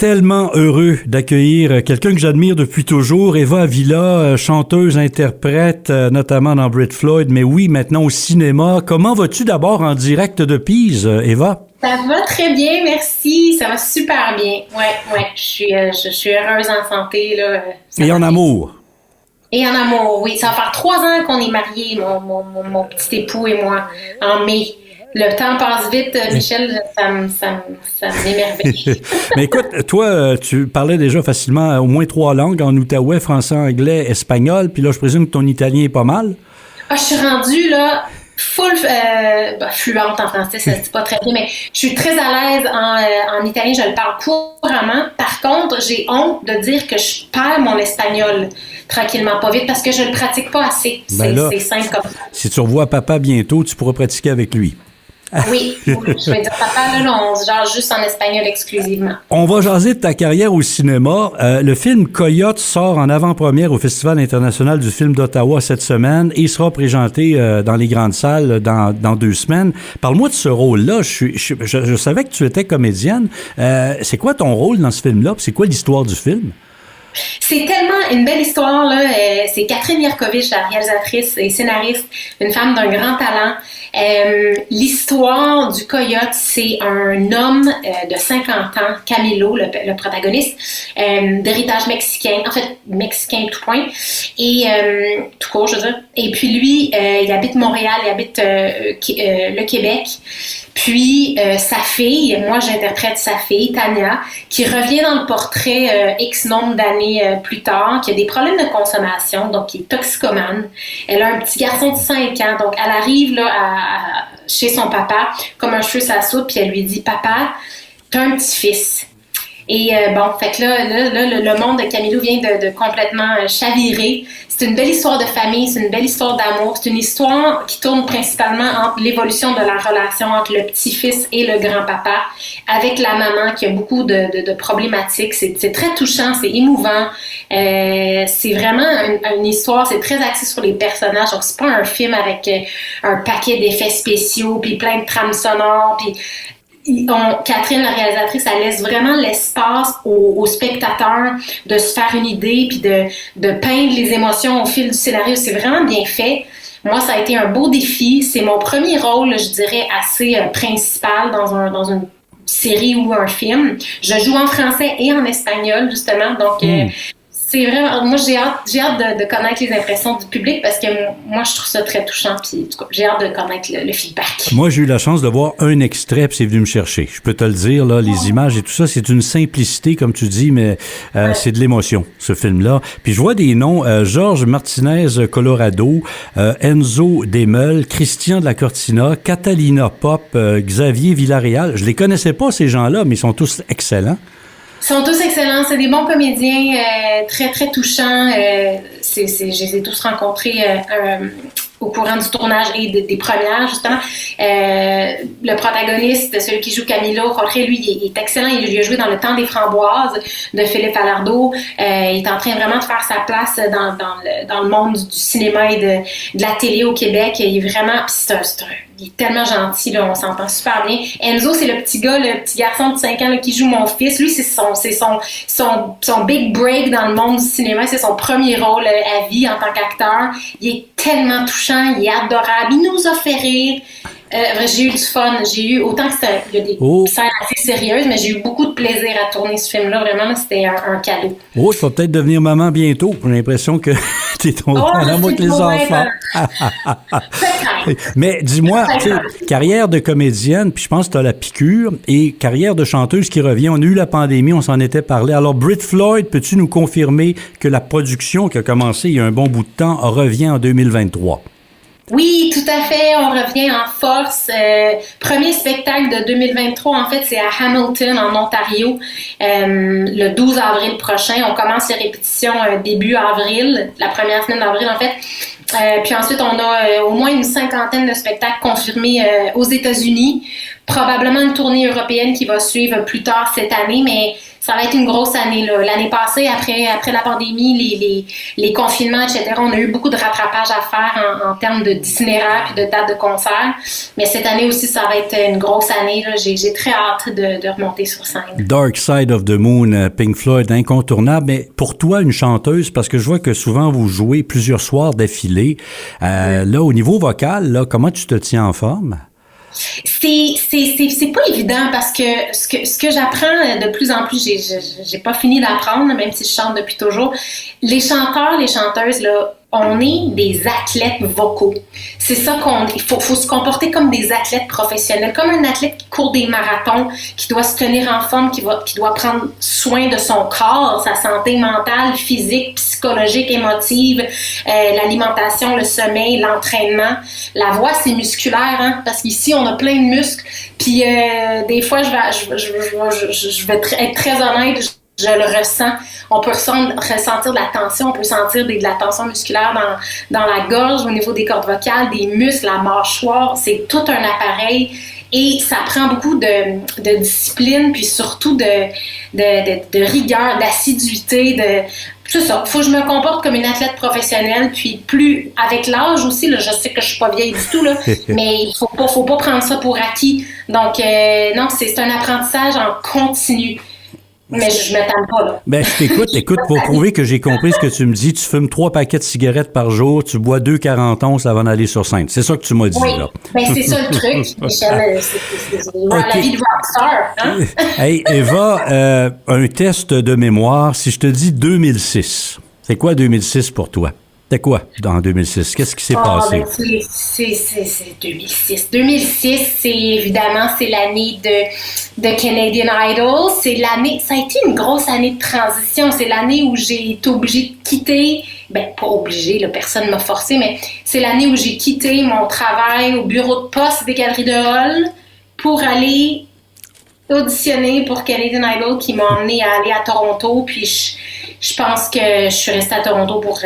Tellement heureux d'accueillir quelqu'un que j'admire depuis toujours, Eva Avila, chanteuse, interprète, notamment dans Brit Floyd, mais oui, maintenant au cinéma. Comment vas-tu d'abord en direct de Pise, Eva? Ça va très bien, merci. Ça va super bien. Ouais. Je suis heureuse en santé, là. Et en amour. Et en amour, oui. Ça va faire 3 ans qu'on est mariés, mon petit époux et moi, en mai. Le temps passe vite, Michel, ça m'émerveille. Mais écoute, toi, tu parlais déjà facilement au moins 3 langues, en outaouais, français, anglais, espagnol, puis là, je présume que ton italien est pas mal? Ah, je suis rendue, là, fluente en français, ça se dit pas très bien, mais je suis très à l'aise en italien, je le parle couramment. Par contre, j'ai honte de dire que je perds mon espagnol tranquillement, pas vite, parce que je le pratique pas assez. C'est simple comme ça. Si tu revois papa bientôt, tu pourras pratiquer avec lui. Oui, je vais dire papa, là, on se jase juste en espagnol exclusivement. On va jaser de ta carrière au cinéma. Le film Coyote sort en avant-première au Festival international du film d'Ottawa cette semaine et sera présenté dans les grandes salles dans 2 semaines. Parle-moi de ce rôle-là. Je savais que tu étais comédienne. C'est quoi ton rôle dans ce film-là? C'est quoi l'histoire du film? C'est tellement une belle histoire, là. C'est Catherine Yerkovich, la réalisatrice et scénariste, une femme d'un grand talent. L'histoire du coyote, c'est un homme de 50 ans, Camilo, le protagoniste, d'héritage mexicain, en fait mexicain tout point, et tout court, je veux dire. Et puis lui, il habite Montréal, il habite le Québec. Puis sa fille, moi j'interprète sa fille, Tania, qui revient dans le portrait X nombre d'années plus tard, qui a des problèmes de consommation, donc qui est toxicomane. Elle a un petit garçon de 5 ans, donc elle arrive là chez son papa, comme un cheveu sa soupe, puis elle lui dit « Papa, t'as un petit-fils. » Et fait que là, le monde de Camilo vient de complètement chavirer. C'est une belle histoire de famille, c'est une belle histoire d'amour. C'est une histoire qui tourne principalement entre l'évolution de la relation entre le petit-fils et le grand-papa, avec la maman qui a beaucoup de problématiques. C'est très touchant, c'est émouvant. C'est vraiment une histoire, c'est très axé sur les personnages. Donc, c'est pas un film avec un paquet d'effets spéciaux, puis plein de trames sonores, puis... Catherine, la réalisatrice, elle laisse vraiment l'espace aux spectateurs de se faire une idée puis de peindre les émotions au fil du scénario. C'est vraiment bien fait. Moi, ça a été un beau défi. C'est mon premier rôle, je dirais, assez principal dans une série ou un film. Je joue en français et en espagnol, justement. Donc, c'est vraiment, moi j'ai hâte de connaître les impressions du public parce que moi je trouve ça très touchant, puis en tout cas, j'ai hâte de connaître le feedback. Moi j'ai eu la chance de voir un extrait puis c'est venu me chercher. Je peux te le dire, là, les images et tout ça, c'est une simplicité comme tu dis, mais c'est de l'émotion ce film-là. Puis je vois des noms, Georges Martinez Colorado, Enzo Desmeules, Christian de la Cortina, Catalina Pop, Xavier Villarreal. Je les connaissais pas ces gens-là, mais ils sont tous excellents. Ils sont tous excellents, c'est des bons comédiens, très très touchants. Je les ai tous rencontrés au courant du tournage et des premières, justement. Le protagoniste, celui qui joue Camilo, Jorge, lui, il est excellent. Il a joué dans Le Temps des Framboises de Philippe Falardeau. Il est en train vraiment de faire sa place dans le monde du cinéma et de la télé au Québec. Il est vraiment... il est tellement gentil, là, on s'entend super bien. Enzo, c'est le petit gars, le petit garçon de 5 ans là, qui joue mon fils. Lui, c'est son big break dans le monde du cinéma. C'est son premier rôle à vie en tant qu'acteur. Il est tellement touchant, il est adorable. Il nous a fait rire. J'ai eu du fun. Autant que il y a des scènes assez sérieuses, mais j'ai eu beaucoup de plaisir à tourner ce film-là. Vraiment, là, c'était un cadeau. Oh, tu vas peut-être devenir maman bientôt. J'ai l'impression que t'es tombée en amour avec les enfants. Mais dis-moi, carrière de comédienne, puis je pense que tu as la piqûre, et carrière de chanteuse qui revient. On a eu la pandémie, on s'en était parlé. Alors, Brit Floyd, peux-tu nous confirmer que la production qui a commencé il y a un bon bout de temps revient en 2023? Oui, tout à fait. On revient en force. Premier spectacle de 2023, en fait, c'est à Hamilton, en Ontario, le 12 avril prochain. On commence les répétitions début avril, la première semaine d'avril, en fait. Puis ensuite, on a au moins une 50aine de spectacles confirmés aux États-Unis probablement une tournée européenne qui va suivre plus tard cette année, mais ça va être une grosse année, là. L'année passée, après la pandémie, les confinements, etc., on a eu beaucoup de rattrapage à faire en termes d'itinéraire et de dates de concert. Mais cette année aussi, ça va être une grosse année, là. J'ai très hâte de remonter sur scène. Dark Side of the Moon, Pink Floyd, incontournable. Mais pour toi, une chanteuse, parce que je vois que souvent vous jouez plusieurs soirs d'affilée, là, au niveau vocal, là, comment tu te tiens en forme? C'est pas évident parce que ce que j'apprends de plus en plus, j'ai pas fini d'apprendre, même si je chante depuis toujours. Les chanteurs, les chanteuses, là, on est des athlètes vocaux. C'est ça il faut se comporter comme des athlètes professionnels, comme un athlète qui court des marathons, qui doit se tenir en forme, qui doit prendre soin de son corps, sa santé mentale, physique, psychologique, émotive, l'alimentation, le sommeil, l'entraînement. La voix, c'est musculaire, hein, parce qu'ici, on a plein de muscles. Puis des fois, je vais être très honnête, je le ressens. On peut ressentir de la tension, on peut sentir de la tension musculaire dans la gorge, au niveau des cordes vocales, des muscles, la mâchoire. C'est tout un appareil et ça prend beaucoup de discipline, puis surtout de rigueur, d'assiduité, c'est ça. Faut que je me comporte comme une athlète professionnelle, puis plus avec l'âge aussi, là, je sais que je suis pas vieille du tout, là, mais faut pas prendre ça pour acquis. Donc, non, c'est un apprentissage en continu. Mais je me tente pas, là. Ben, je t'écoute, pour prouver que j'ai compris ce que tu me dis. Tu fumes 3 paquets de cigarettes par jour, tu bois 2 41 avant d'aller sur scène. C'est ça que tu m'as dit, oui. Là. Ben, c'est ça le truc, Michel. C'est la vie de rockstar, hein? Hey, Eva, un test de mémoire. Si je te dis 2006, c'est quoi 2006 pour toi? C'était quoi en 2006? Qu'est-ce qui s'est passé? Ben, c'est 2006. 2006, c'est l'année de Canadian Idol. Ça a été une grosse année de transition. C'est l'année où j'ai été obligée de quitter. Ben, pas obligée, là, personne m'a forcé, mais c'est l'année où j'ai quitté mon travail au bureau de poste des Galeries de Hall pour aller auditionner pour Canadian Idol, qui m'a emmenée à aller à Toronto. Puis je pense que je suis restée à Toronto pour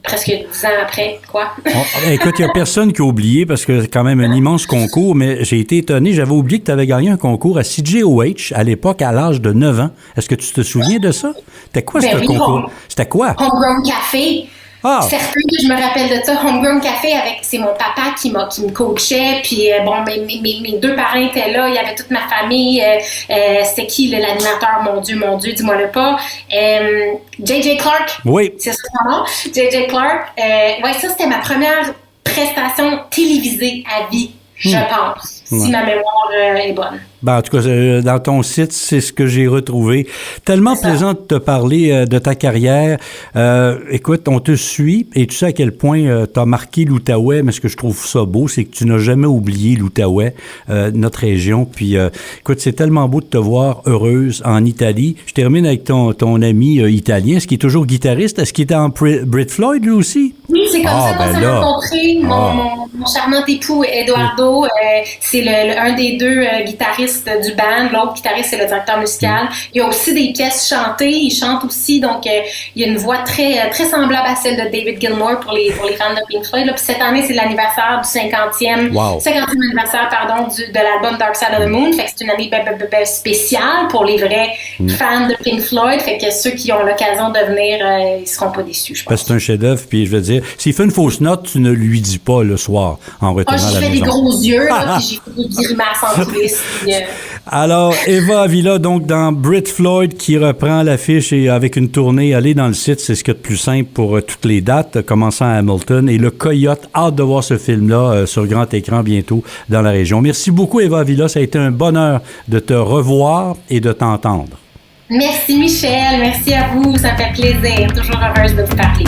presque 10 ans après, quoi. Écoute, il n'y a personne qui a oublié, parce que c'est quand même un immense concours, mais j'ai été étonné. J'avais oublié que tu avais gagné un concours à CJOH à l'époque, à l'âge de 9 ans. Est-ce que tu te souviens de ça? C'était quoi, ce concours? C'était quoi? Homegrown Café. Ah. Certain que je me rappelle de ça. Homegrown Café, c'est mon papa qui me coachait. Puis bon, mes 2 parents étaient là. Il y avait toute ma famille. C'était qui l'animateur? Mon Dieu, dis-moi-le pas. J.J. Clark. Oui. C'est ça son nom. J.J. Clark. Ouais, ça, c'était ma première prestation télévisée à vie, je pense. Si ma mémoire est bonne. Ben, en tout cas, dans ton site, c'est ce que j'ai retrouvé. Tellement plaisant de te parler de ta carrière. Écoute, on te suit et tu sais à quel point tu as marqué l'Outaouais, mais ce que je trouve ça beau, c'est que tu n'as jamais oublié l'Outaouais, notre région. Puis, écoute, c'est tellement beau de te voir heureuse en Italie. Je termine avec ton ami italien. Est-ce qu'il est toujours guitariste? Est-ce qu'il était en Brit Floyd, lui aussi? Oui, c'est comme ça qu'on s'est rencontrés. Mon charmant époux, Eduardo, c'est un des 2 guitaristes du band. L'autre guitariste, c'est le directeur musical. Il y a aussi des pièces chantées. Il chante aussi, donc il y a une voix très, très semblable à celle de David Gilmour pour les fans de Pink Floyd. Là. Puis cette année, c'est l'anniversaire du 50e anniversaire de l'album Dark Side of the Moon. Fait que c'est une année spéciale pour les vrais fans de Pink Floyd. Fait que ceux qui ont l'occasion de venir, ils seront pas déçus, je pense. C'est un chef-d'œuvre, puis je veux dire, s'il fait une fausse note, tu ne lui dis pas le soir en retournant à la maison. J'ai fait des gros yeux, là, puis j'ai fait des grimaces en coulisses. Alors, Eva Avila, donc, dans Brit Floyd, qui reprend l'affiche et avec une tournée, allez dans le site, c'est ce qu'il y a de plus simple pour toutes les dates, commençant à Hamilton. Et le Coyote, hâte de voir ce film-là sur grand écran bientôt dans la région. Merci beaucoup, Eva Avila. Ça a été un bonheur de te revoir et de t'entendre. Merci, Michel. Merci à vous. Ça me fait plaisir. Toujours heureuse de vous parler.